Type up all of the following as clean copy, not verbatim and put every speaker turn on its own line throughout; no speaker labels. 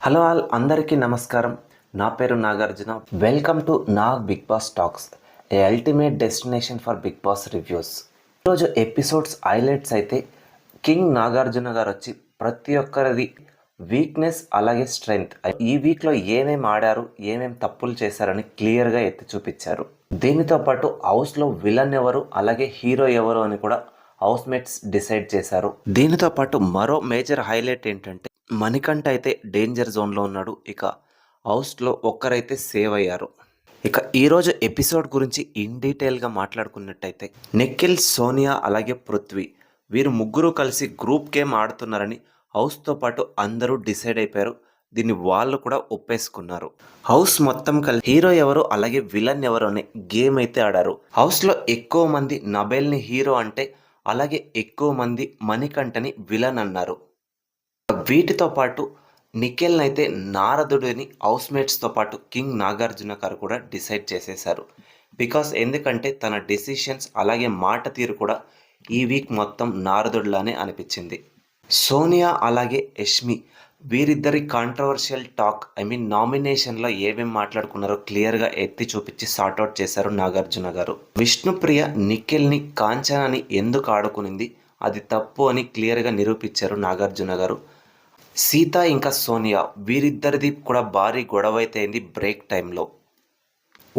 Hello all అందరికీ నమస్కారం. నా పేరు Nagarjuna. Welcome to Nag Bigg Boss talks, a ultimate destination for Bigg Boss reviews. ఈరోజు ఎపిసోడ్స్ హైలైట్స్ అయితే కింగ్ నాగార్జున గారు వచ్చి ప్రతి ఒక్కరిది వీక్నెస్ అలాగే స్ట్రెంగ్త్, ఈ వీక్లో ఏమేమి ఆడారు, ఏమేమి తప్పులు చేశారని క్లియర్గా ఎత్తి చూపించారు. దీనితో పాటు హౌస్లో విలన్ ఎవరు అలాగే హీరో ఎవరు అని కూడా హౌస్ మేట్స్ డిసైడ్ చేశారు. దీనితో పాటు మరో మేజర్ హైలైట్ ఏంటంటే మణికంఠ అయితే డేంజర్ జోన్లో ఉన్నాడు. ఇక హౌస్లో ఒక్కరైతే సేవ్ అయ్యారు. ఇక ఈరోజు ఎపిసోడ్ గురించి ఇన్ డీటెయిల్గా మాట్లాడుకున్నట్టయితే నిఖిల్, సోనియా అలాగే పృథ్వీ వీరు ముగ్గురు కలిసి గ్రూప్ గేమ్ ఆడుతున్నారని హౌస్తో పాటు అందరూ డిసైడ్ అయిపోయారు. దీన్ని వాళ్ళు కూడా ఒప్పేసుకున్నారు. హౌస్ మొత్తం కలిసి హీరో ఎవరు అలాగే విలన్ ఎవరు అనే గేమ్ అయితే ఆడారు. హౌస్లో ఎక్కువ మంది నబేల్ని హీరో అంటే, అలాగే ఎక్కువ మంది మణికంఠని విలన్ అన్నారు. వీటితో పాటు నిఖిల్ని అయితే నారదుడిని హౌస్మేట్స్తో పాటు కింగ్ నాగార్జున గారు కూడా డిసైడ్ చేసేశారు. ఎందుకంటే తన డెసిషన్స్ అలాగే మాట తీరు కూడా ఈ వీక్ మొత్తం నారదుడిలానే అనిపించింది. సోనియా అలాగే యష్మి వీరిద్దరి కాంట్రవర్షియల్ టాక్, నామినేషన్లో ఏమేమి మాట్లాడుకున్నారో క్లియర్గా ఎత్తి చూపించి సార్ట్అవుట్ చేశారు నాగార్జున గారు. విష్ణుప్రియ నిఖిల్ని కాంచనాని ఎందుకు ఆడుకునింది, అది తప్పు అని క్లియర్గా నిరూపించారు నాగార్జున గారు. సీత ఇంకా సోనియా వీరిద్దరిది కూడా భారీ గొడవ అయితే అయింది బ్రేక్ టైంలో.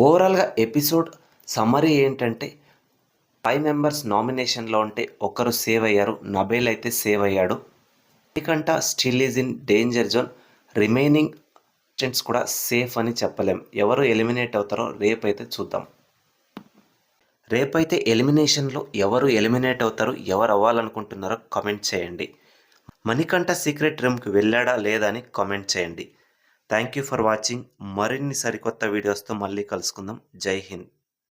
ఓవరాల్గా ఎపిసోడ్ సమ్మరీ ఏంటంటే 5 మెంబర్స్ నామినేషన్లో ఉంటే ఒకరు సేవ్ అయ్యారు. నబేల్ అయితే సేవ్ అయ్యాడు. Manikanta still is in danger zone. Remaining contestants కూడా సేఫ్ అని చెప్పలేం. ఎవరు ఎలిమినేట్ అవుతారో రేపైతే చూద్దాం. రేపైతే ఎలిమినేషన్లో ఎవరు ఎలిమినేట్ అవుతారు, ఎవరు అవ్వాలనుకుంటున్నారో కామెంట్ చేయండి. మణికంఠ సీక్రెట్ రూమ్కి వెళ్ళాడా లేదా అని కామెంట్ చేయండి. Thank you for watching. మరిన్ని సరికొత్త వీడియోస్తో మళ్ళీ కలుసుకుందాం. జై హింద్.